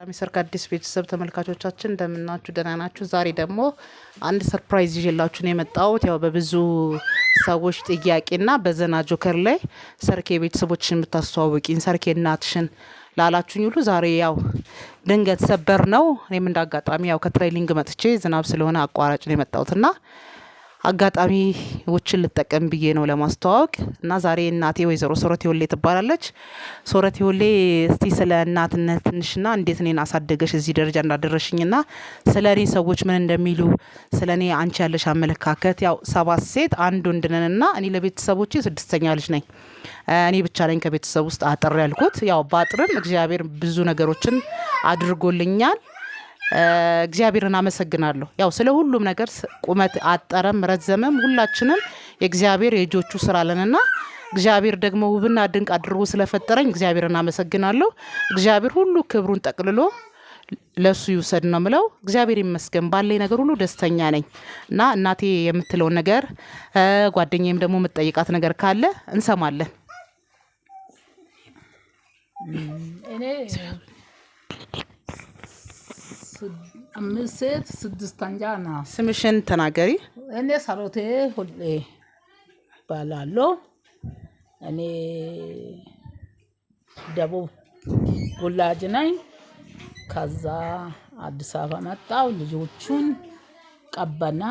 አሚሰርክ አዲስ ቤተሰብ ተመልካቾቻችን እንደምናችሁ ደህና ናችሁ? ዛሬ ደግሞ አንድ ሰርፕራይዝ ይዤላችሁ ነው የመጣሁት። ያው በብዙ ሰዎች ጥያቄና በዘና ጆከር ላይ ሰርኬ ቤተሰቦችን የምታስተዋውቂኝ ሰርኬ እናትሽን ላላችሁኝ ሁሉ ዛሬ ያው ድንገት ሰበር ነው። እኔም እንዳጋጣሚ ያው ከትሬኒንግ መጥቼ ዝናብ ስለሆነ አቋራጭ ነው የመጣሁትና አጋጣሚ ውችን ልጠቀም ብዬ ነው ለማስተዋወቅ እና ዛሬ እናቴ ወይዘሮ ሶረቴ ወሌ ትባላለች። ሶረቴ ወሌ እስቲ ስለ እናትነት ትንሽና እንዴት እኔን አሳደገሽ እዚህ ደረጃ እንዳደረሽኝና ስለኔ ሰዎች ምን እንደሚሉ ስለኔ አንቺ ያለሽ አመለካከት ያው 7 ሴት አንድ ወንድ ነንና እኔ ለቤተሰቦቼ 6ኛ ልጅ ነኝ። እኔ ብቻ ነኝ ከቤተሰብ ውስጥ አጥር ያልኩት። ያው ባጥርም እግዚአብሔር ብዙ ነገሮችን አድርጎልኛል። እግዚአብሔርን አመሰግናለሁ። ያው ስለ ሁሉም ነገር ቁመት አጠረም ረዘመም ሁላችንም የእግዚአብሔር የእጆቹ ስራ አለንና እግዚአብሔር ደግሞ ውብና ድንቅ አድርጎ ስለፈጠረኝ እግዚአብሔርን አመሰግናለሁ። እግዚአብሔር ሁሉ ክብሩን ጠቅልሎ ለሱ ይውሰድ ነው ምለው። እግዚአብሔር ይመስገን ባለኝ ነገር ሁሉ ደስተኛ ነኝ እና እናቴ የምትለው ነገር ጓደኛዬም ደግሞ የምትጠይቃት ነገር ካለ እንሰማለን። እኔ 5 ሴት 6ኛ ና ስምሽን ተናገሪ። እኔ ሶረቴ ወሌ ባላለው እኔ ደቡብ ጉላጅ ነኝ። ከዛ አዲስ አበባ መጣው ልጆቹን ቀበና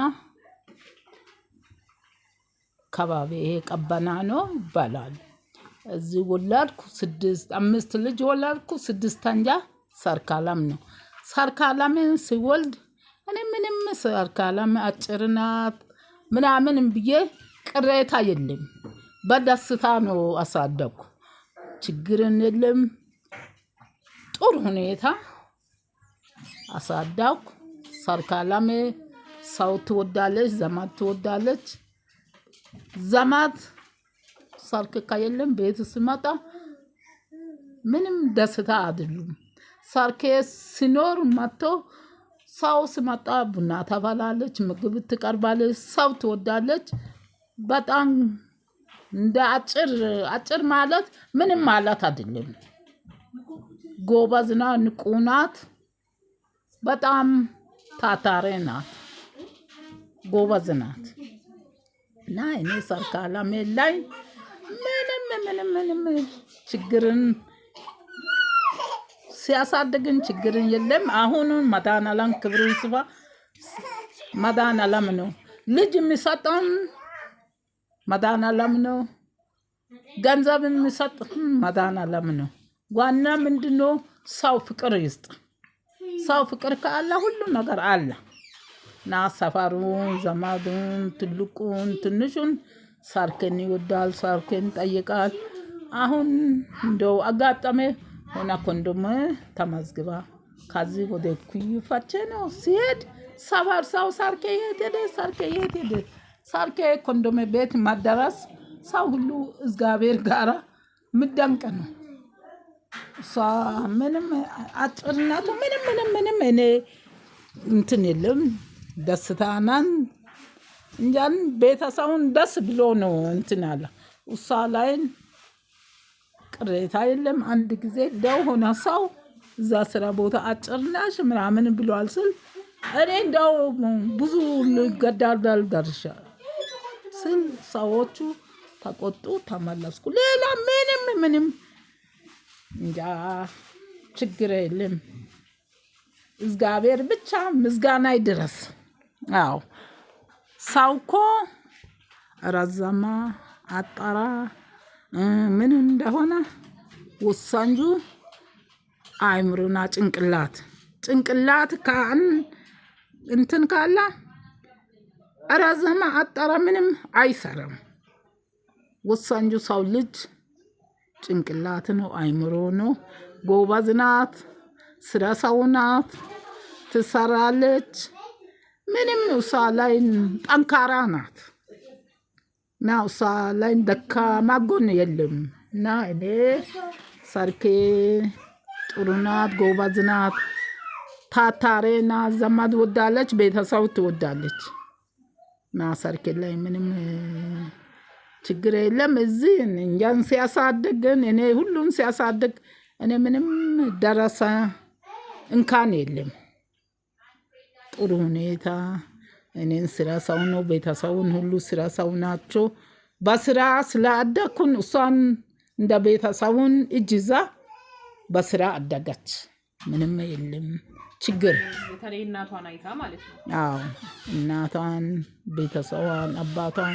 ከባቢ ቀበና ነው ይባላል። እዚህ ወላድኩ 5 ልጅ ወላድኩ 6ኛ ሰርካለም ነው። ሰርካለም ሲወልድ እኔ ምንም ሰርካለም አጭርናት ምናምን ብዬ ቅሬታ የለም። በደስታ ነው አሳደኩ። ችግርን የለም። ጥሩ ሁኔታ አሳደኩ። ሰርካለም ሰው ትወዳለች፣ ዘመድ ትወዳለች። ዘመድ ሰርክ ከየለም ቤት ሲመጣ ምንም ደስታ አይደሉም። ሰርኬ ሲኖር መጥቶ ሰው ሲመጣ ቡና ታፈላለች፣ ምግብ ትቀርባለች፣ ሰው ትወዳለች። በጣም እንደ አጭር ማለት ምንም ማለት አይደለም። ጎበዝና ንቁ ናት። በጣም ታታሪ ናት፣ ጎበዝ ናት። እና እኔ ሰርካለም ላይ ምንም ችግርን ሲያሳድግን ችግርን የለም። አሁን መድኃኒዓለም ክብሩ ይስፋ መድኃኒዓለም ነው። ልጅ የሚሰጠን መድኃኒዓለም ነው። ገንዘብ የሚሰጠን መድኃኒዓለም ነው። ዋና ምንድነው? ሰው ፍቅር ይስጥ። ሰው ፍቅር ካለ ሁሉ ነገር አለ። እና ሰፈሩን ዘመዱን ትልቁን ትንሹን ሰርኬን ይወዳል፣ ሰርኬን ጠይቃል። አሁን እንደው አጋጣሚ ሆና ኮንዶም ተመዝግባ ከዚህ ወደ ኩይፋቼ ነው ሲሄድ ሰፈር ሰው ሰርኬ የት ሄደ ሰርኬ ኮንዶም ቤት ማደረስ ሰው ሁሉ እግዚአብሔር ጋራ ምደንቅ ነው። ምንም አጭርነቱ ምንም እኔ እንትን የለም። ደስታናን እንጃን ቤተሰቡን ደስ ብሎ ነው እንትን አለ። እሷ ላይ ቅሬታ የለም። አንድ ጊዜ ደው ሆነ ሰው እዛ ስራ ቦታ አጭርናሽ ምናምን ብሏል ስል እኔ እንደው ብዙ ልገዳዳል ደርሻ ስል ሰዎቹ ተቆጡ፣ ተመለስኩ። ሌላ ምንም እንጃ ችግር የለም። እግዚአብሔር ብቻ ምስጋና ይድረስ። አዎ ሰው እኮ ረዘማ አጠራ ምን እንደሆነ ወሳኙ አእምሮና ጭንቅላት ካን እንትን ካላ ረዘማ አጠራ ምንም አይሰራም። ወሳኙ ሰው ልጅ ጭንቅላት ነው፣ አእምሮ ነው። ጎበዝ ናት፣ ስራ ሰው ናት፣ ትሰራለች። ምንም እሷ ላይ ጠንካራ ናት እና እሷ ላይ ደካማ ጎን የለም። እና እኔ ሰርኬ ጥሩ ናት፣ ጎበዝ ናት፣ ታታሪ ናት፣ ዘመድ ትወዳለች፣ ቤተሰብ ትወዳለች። እና ሰርኬ ላይ ምንም ችግር የለም። እዚህ እኛን ሲያሳድግ እኔ ሁሉን ሲያሳድግ እኔ ምንም ደረሰ እንካን የለም። ጥሩ ሁኔታ እኔን ስራ ሰው ነው፣ ቤተሰቡን ሁሉ ስራ ሰው ናቸው። በስራ ስላደኩን እሷን እንደ ቤተሰቡን እጅ ይዛ በስራ አደገች። ምንም የለም ችግር። በተለይ እናቷን አይታ ማለት ነው። አዎ እናቷን፣ ቤተሰቧን፣ አባቷን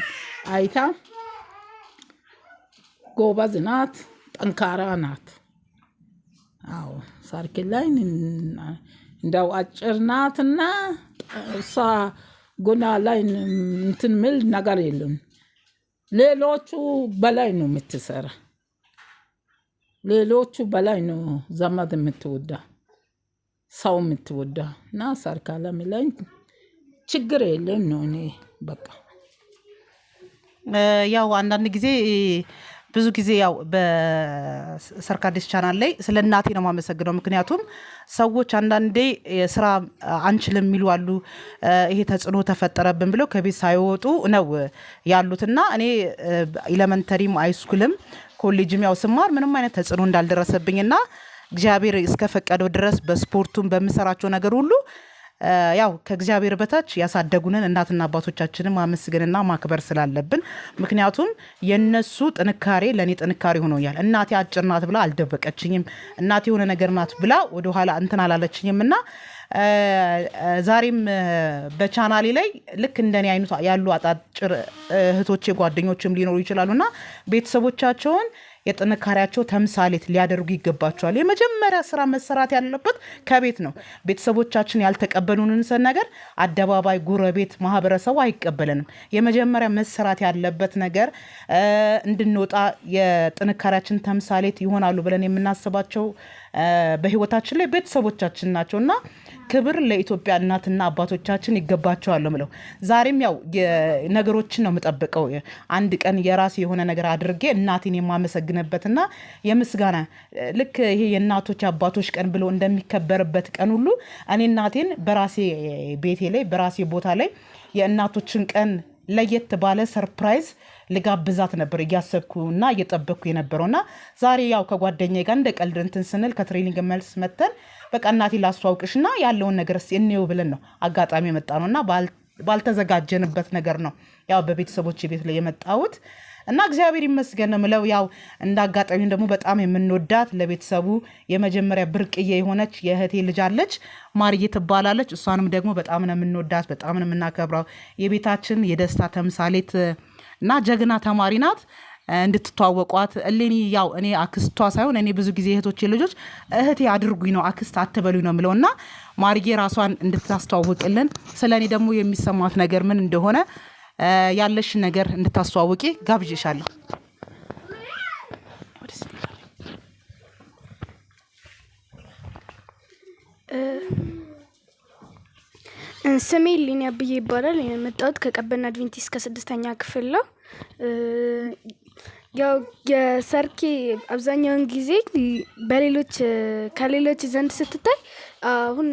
አይታ ጎበዝ ናት፣ ጠንካራ ናት። አዎ ሰርክ ላይ እንደው አጭር ናትና እሷ ጎና ላይ እንትን ምል ነገር የለም። ሌሎቹ በላይ ነው የምትሰራ፣ ሌሎቹ በላይ ነው ዘመድ የምትወዳ፣ ሰው የምትወዳ እና ሰርካለም ላይ ችግር የለም ነው። እኔ በቃ ያው አንዳንድ ጊዜ ብዙ ጊዜ ያው በሰርካዲስ ቻናል ላይ ስለ እናቴ ነው የማመሰግነው። ምክንያቱም ሰዎች አንዳንዴ ስራ አንችልም የሚሉ አሉ። ይሄ ተጽዕኖ ተፈጠረብን ብለው ከቤት ሳይወጡ ነው ያሉትና እኔ ኤሌመንተሪም ሃይስኩልም ኮሌጅም ያው ስማር ምንም አይነት ተጽዕኖ እንዳልደረሰብኝና እግዚአብሔር እስከፈቀደው ድረስ በስፖርቱም በምሰራቸው ነገር ሁሉ ያው ከእግዚአብሔር በታች ያሳደጉንን እናትና አባቶቻችንን ማመስገንና ማክበር ስላለብን፣ ምክንያቱም የነሱ ጥንካሬ ለኔ ጥንካሬ ሆኖኛል። እናቴ አጭር ናት ብላ አልደበቀችኝም። እናቴ የሆነ ነገር ናት ብላ ወደ ኋላ እንትን አላለችኝምና ዛሬም በቻናሌ ላይ ልክ እንደኔ አይነት ያሉ አጣጭር እህቶቼ ጓደኞችም ሊኖሩ ይችላሉና ቤተሰቦቻቸውን የጥንካሬያቸው ተምሳሌት ሊያደርጉ ይገባቸዋል። የመጀመሪያ ስራ መሰራት ያለበት ከቤት ነው። ቤተሰቦቻችን ያልተቀበሉንን ነገር አደባባይ፣ ጎረቤት፣ ማህበረሰቡ አይቀበለንም። የመጀመሪያ መሰራት ያለበት ነገር እንድንወጣ የጥንካሬያችን ተምሳሌት ይሆናሉ ብለን የምናስባቸው በህይወታችን ላይ ቤተሰቦቻችን ናቸውና ክብር ለኢትዮጵያ እናትና አባቶቻችን ይገባቸዋል ነው። ዛሬም ያው ነገሮችን ነው የምጠብቀው። አንድ ቀን የራሴ የሆነ ነገር አድርጌ እናቴን የማመሰግንበትና የምስጋና ልክ ይሄ የእናቶች አባቶች ቀን ብሎ እንደሚከበርበት ቀን ሁሉ እኔ እናቴን በራሴ ቤቴ ላይ በራሴ ቦታ ላይ የእናቶችን ቀን ለየት ባለ ሰርፕራይዝ ልጋብዛት ነበር እያሰብኩና እየጠበቅኩ የነበረውና ዛሬ ያው ከጓደኛዬ ጋር እንደ ቀልድ እንትን ስንል ከትሬኒንግ መልስ መተን በቃ እናቴ ላስተዋውቅሽና ያለውን ነገር እንየው ብለን ነው አጋጣሚ የመጣ ነውና ባልተዘጋጀንበት ነገር ነው ያው በቤተሰቦች ቤት ላይ የመጣሁት እና እግዚአብሔር ይመስገን ነው የምለው። ያው እንደ አጋጣሚ ደግሞ በጣም የምንወዳት ለቤተሰቡ የመጀመሪያ ብርቅዬ የሆነች የእህቴ ልጅ አለች፣ ማርዬ ትባላለች። እሷንም ደግሞ በጣም ነው የምንወዳት፣ በጣም ነው የምናከብረው። የቤታችን የደስታ ተምሳሌት እና ጀግና ተማሪ ናት። እንድትተዋወቋት እሌኒ ያው እኔ አክስቷ ሳይሆን እኔ ብዙ ጊዜ እህቶቼ ልጆች እህቴ አድርጉኝ ነው አክስት አትበሉኝ ነው የምለውና ማርዬ ራሷን እንድታስተዋውቅልን ስለኔ ደግሞ የሚሰማት ነገር ምን እንደሆነ ያለሽ ነገር እንድታስተዋውቂ ጋብዤሻለሁ። ስሜ ሊኒ አብዬ ይባላል። የመጣሁት ከቀበና አድቬንቲስት ከስድስተኛ ክፍል ነው። ያው የሰርኬ አብዛኛውን ጊዜ ከሌሎች ዘንድ ስትታይ አሁን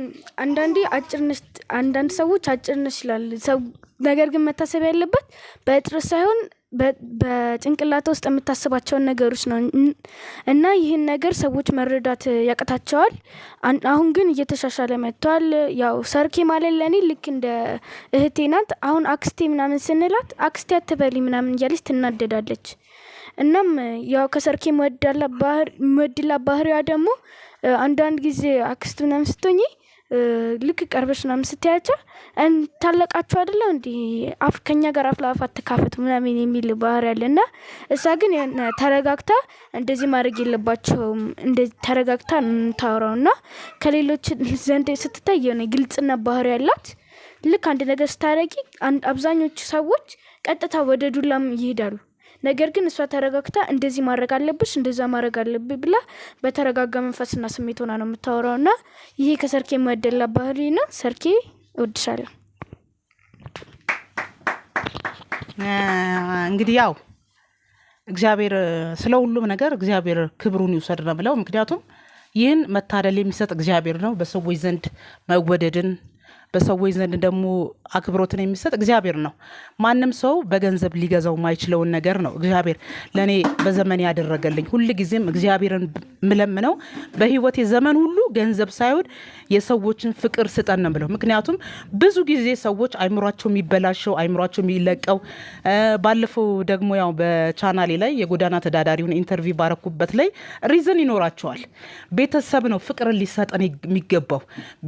አንዳንድ ሰዎች አጭር ነሽ ይላል ሰው። ነገር ግን መታሰብ ያለበት በጥርስ ሳይሆን በጭንቅላት ውስጥ የምታስባቸውን ነገሮች ነው እና ይህን ነገር ሰዎች መረዳት ያቅታቸዋል። አሁን ግን እየተሻሻለ መጥቷል። ያው ሰርኬ ማለት ለኔ ልክ እንደ እህቴ ናት። አሁን አክስቴ ምናምን ስንላት አክስቴ አትበሊ ምናምን እያለች ትናደዳለች። እናም ያው ከሰርኬ መወድላ ባህሪዋ ደግሞ አንዳንድ ጊዜ አክስት ምናምን ስትሆኚ ልክ ቀርበሽ ምናምን ስትያቸው ታለቃችሁ አይደለ እንዴ ከኛ ጋር አፍ ለአፍ አትካፈቱ ምናምን የሚል ባህሪ ያለና እሷ ግን ተረጋግታ እንደዚህ ማድረግ የለባቸውም እንደዚህ ተረጋግታ ታወራውና ከሌሎች ዘንድ ስትታይ የሆነ ግልጽና ባህሪ ያላት ልክ አንድ ነገር ስታረጊ አብዛኞቹ ሰዎች ቀጥታ ወደ ዱላም ይሄዳሉ። ነገር ግን እሷ ተረጋግታ እንደዚህ ማድረግ አለብሽ እንደዛ ማድረግ አለብሽ ብላ በተረጋጋ መንፈስና ስሜት ሆና ነው የምታወራውና ይሄ ከሰርኬ የማይደላ ባህሪ ነው። ሰርኬ እወድሻለሁ። እንግዲህ ያው እግዚአብሔር ስለ ሁሉም ነገር እግዚአብሔር ክብሩን ይውሰድ ነው ብለው። ምክንያቱም ይህን መታደል የሚሰጥ እግዚአብሔር ነው። በሰዎች ዘንድ መወደድን በሰዎች ዘንድ ደግሞ አክብሮትን የሚሰጥ እግዚአብሔር ነው። ማንም ሰው በገንዘብ ሊገዛው የማይችለውን ነገር ነው እግዚአብሔር ለእኔ በዘመን ያደረገልኝ። ሁል ጊዜም እግዚአብሔርን ምለምነው በህይወቴ ዘመን ሁሉ ገንዘብ ሳይሆን የሰዎችን ፍቅር ስጠን ነው ብለው። ምክንያቱም ብዙ ጊዜ ሰዎች አይምሯቸው የሚበላሸው አይምሯቸው የሚለቀው ባለፈው ደግሞ ያው በቻናሌ ላይ የጎዳና ተዳዳሪውን ኢንተርቪው ባረኩበት ላይ ሪዝን ይኖራቸዋል። ቤተሰብ ነው ፍቅርን ሊሰጠን የሚገባው።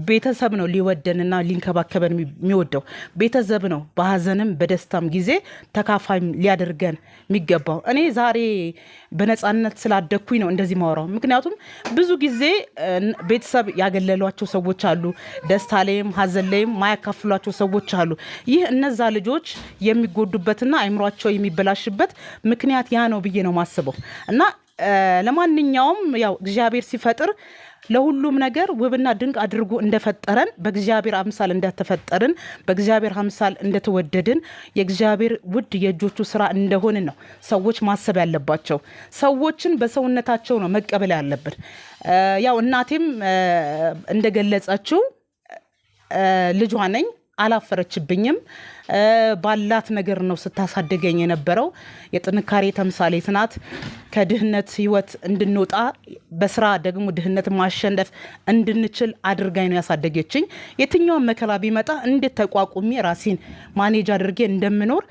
ቤተሰብ ነው ሊወደንና ሊንከባከበን የሚወደው። ቤተሰብ ነው በሀዘንም በደስታም ጊዜ ተካፋይ ሊያደርገን የሚገባው። እኔ ዛሬ በነፃነት ስላደኩኝ ነው እንደዚህ ማወራው። ምክንያቱም ብዙ ጊዜ ቤተሰብ ያገለሏቸው ሰዎች አሉ። ደስታ ላይም ሀዘን ላይም ማያካፍሏቸው ሰዎች አሉ። ይህ እነዛ ልጆች የሚጎዱበትና አይምሯቸው የሚበላሽበት ምክንያት ያ ነው ብዬ ነው ማስበው። እና ለማንኛውም ያው እግዚአብሔር ሲፈጥር ለሁሉም ነገር ውብና ድንቅ አድርጎ እንደፈጠረን በእግዚአብሔር አምሳል እንደተፈጠርን በእግዚአብሔር አምሳል እንደተወደድን የእግዚአብሔር ውድ የእጆቹ ስራ እንደሆንን ነው ሰዎች ማሰብ ያለባቸው። ሰዎችን በሰውነታቸው ነው መቀበል ያለብን። ያው እናቴም እንደገለጸችው ልጇ ነኝ፣ አላፈረችብኝም። ባላት ነገር ነው ስታሳድገኝ የነበረው። የጥንካሬ ተምሳሌት ናት። ከድህነት ህይወት እንድንወጣ በስራ ደግሞ ድህነት ማሸነፍ እንድንችል አድርጋኝ ነው ያሳደገችኝ። የትኛውን መከራ ቢመጣ እንዴት ተቋቁሜ ራሴን ማኔጅ አድርጌ እንደምኖር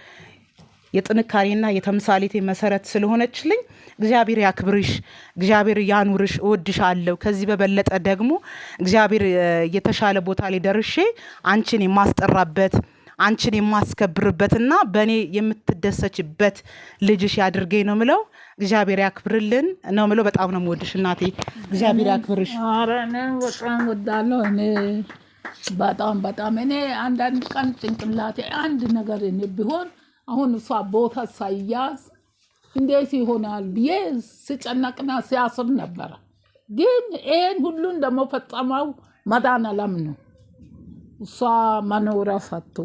የጥንካሬና የተምሳሌቴ መሰረት ስለሆነችልኝ እግዚአብሔር ያክብርሽ፣ እግዚአብሔር ያኑርሽ፣ እወድሻለሁ። ከዚህ በበለጠ ደግሞ እግዚአብሔር የተሻለ ቦታ ላይ ደርሼ አንቺን የማስጠራበት አንቺን የማስከብርበትና በእኔ የምትደሰችበት ልጅሽ ያድርገኝ ነው ምለው። እግዚአብሔር ያክብርልን ነው ምለው። በጣም ነው የምወድሽ እናቴ፣ እግዚአብሔር ያክብርሽ። ኧረ እኔ በጣም ወዳለሁ። እኔ በጣም እኔ አንዳንድ ቀን ጭንቅላቴ አንድ ነገር እኔ ቢሆን አሁን እሷ ቦታ ሳይያዝ እንዴት ይሆናል ብዬ ስጨነቅና ሲያስብ ነበረ። ግን ይሄን ሁሉን ደግሞ ፈጸመው መድኃኔዓለም ነው። እሷ መኖሪያ ሰጥቶ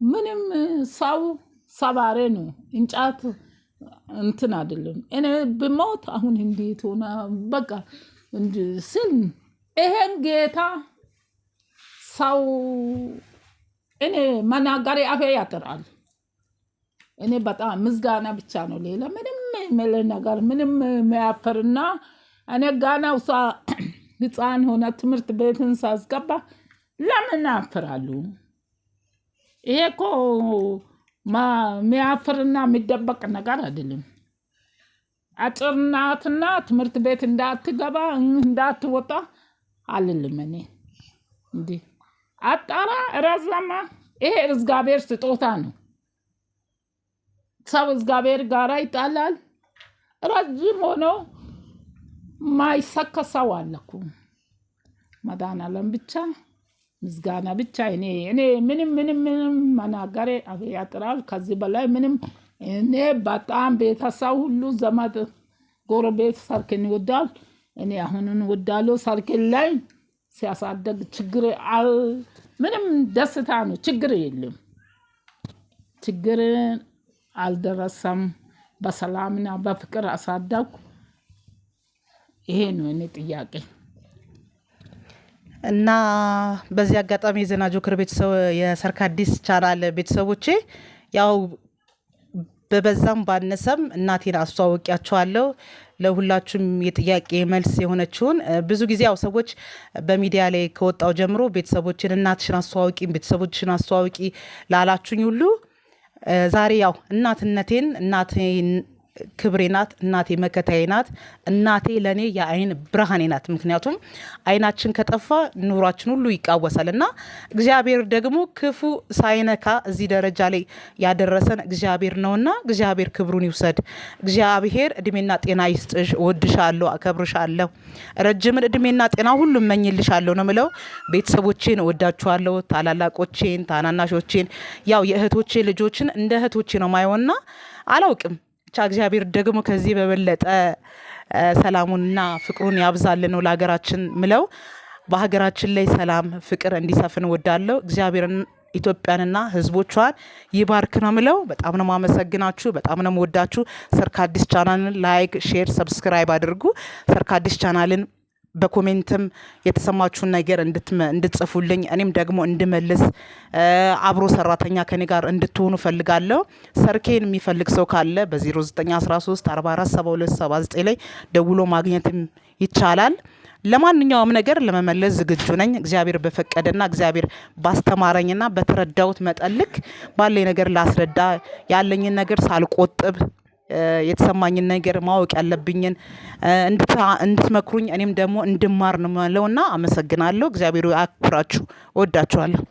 ምንም ሰው ሰባሬ ነው እንጨት እንትን አይደለም። እኔ ብሞት አሁን እንዴት ሆነ በቃ ስል ይሄን ጌታ ሰው እኔ መናገሬ አፌ ያጥራል። እኔ በጣም ምስጋና ብቻ ነው፣ ሌላ ምንም የሚል ነገር ምንም የሚያፈርና እኔ ጋና ውሳ ህፃን ሆነ ትምህርት ቤትን ሳስገባ ለምን አፍራሉ? ይሄ እኮ የሚያፍርና የሚደበቅ ነገር አይደለም። አጭር ናትና ትምህርት ቤት እንዳትገባ እንዳትወጣ አልልም። እኔ እንዲህ አጣራ ረዘማ ይሄ እግዚአብሔር ስጦታ ነው። ሰው እግዚአብሔር ጋር ይጣላል። ረጅም ሆኖ ማይሰካ ሰው አለ እኮ። መድኃኔዓለም ብቻ ምስጋና ብቻ። እኔ ምንም መናገሬ አፌ ያጥራል። ከዚህ በላይ ምንም እኔ በጣም ቤተሰብ ሁሉ ዘመድ ጎረቤት ሰርክን ይወዳል። እኔ አሁንን ወዳለሁ። ሰርክን ላይ ሲያሳደግ ችግር ምንም ደስታ ነው፣ ችግር የለም። ችግር አልደረሰም። በሰላምና በፍቅር አሳደግኩ። ይሄ ነው እኔ ጥያቄ። እና በዚህ አጋጣሚ የዜና ጆከር ቤተሰብ የሰርካዲስ ቻናል ቤተሰቦቼ ያው በበዛም ባነሰም እናቴን አስተዋውቂያቸዋለሁ። ለሁላችሁም የጥያቄ መልስ የሆነችውን ብዙ ጊዜ ያው ሰዎች በሚዲያ ላይ ከወጣው ጀምሮ ቤተሰቦችን እናትሽን አስተዋውቂ፣ ቤተሰቦችን አስተዋውቂ ላላችሁኝ ሁሉ ዛሬ ያው እናትነቴን እናቴ ክብሬ ናት፣ እናቴ መከታዬ ናት፣ እናቴ ለኔ የአይን ብርሃኔ ናት። ምክንያቱም አይናችን ከጠፋ ኑሯችን ሁሉ ይቃወሳል እና እግዚአብሔር ደግሞ ክፉ ሳይነካ እዚህ ደረጃ ላይ ያደረሰን እግዚአብሔር ነውና እግዚአብሔር ክብሩን ይውሰድ። እግዚአብሔር እድሜና ጤና ይስጥሽ። እወድሻለሁ፣ አከብርሻለሁ፣ ረጅምን እድሜና ጤና ሁሉ እመኝልሻለሁ ነው ምለው። ቤተሰቦቼን እወዳችኋለሁ፣ ታላላቆቼን፣ ታናናሾቼን ያው የእህቶቼ ልጆችን እንደ እህቶቼ ነው ማየውና አላውቅም ብቻ እግዚአብሔር ደግሞ ከዚህ በበለጠ ሰላሙንና ፍቅሩን ያብዛልን ነው ለሀገራችን ምለው። በሀገራችን ላይ ሰላም ፍቅር እንዲሰፍን ወዳለው እግዚአብሔርን ኢትዮጵያንና ህዝቦቿን ይባርክ ነው ምለው። በጣም ነው ማመሰግናችሁ፣ በጣም ነው ወዳችሁ። ሰርካዲስ ቻናልን ላይክ፣ ሼር፣ ሰብስክራይብ አድርጉ። ሰርካዲስ ቻናልን በኮሜንትም የተሰማችሁን ነገር እንድትጽፉልኝ እኔም ደግሞ እንድመልስ አብሮ ሰራተኛ ከኔ ጋር እንድትሆኑ ፈልጋለሁ። ሰርኬን የሚፈልግ ሰው ካለ በ0913 447279 ላይ ደውሎ ማግኘትም ይቻላል። ለማንኛውም ነገር ለመመለስ ዝግጁ ነኝ። እግዚአብሔር በፈቀደና እግዚአብሔር ባስተማረኝና በተረዳሁት መጠን ልክ ባለኝ ነገር ላስረዳ፣ ያለኝን ነገር ሳልቆጥብ የተሰማኝን ነገር ማወቅ ያለብኝን እንድትመክሩኝ እኔም ደግሞ እንድማር ነው ያለውና አመሰግናለሁ። እግዚአብሔር ያክብራችሁ። እወዳችኋለሁ።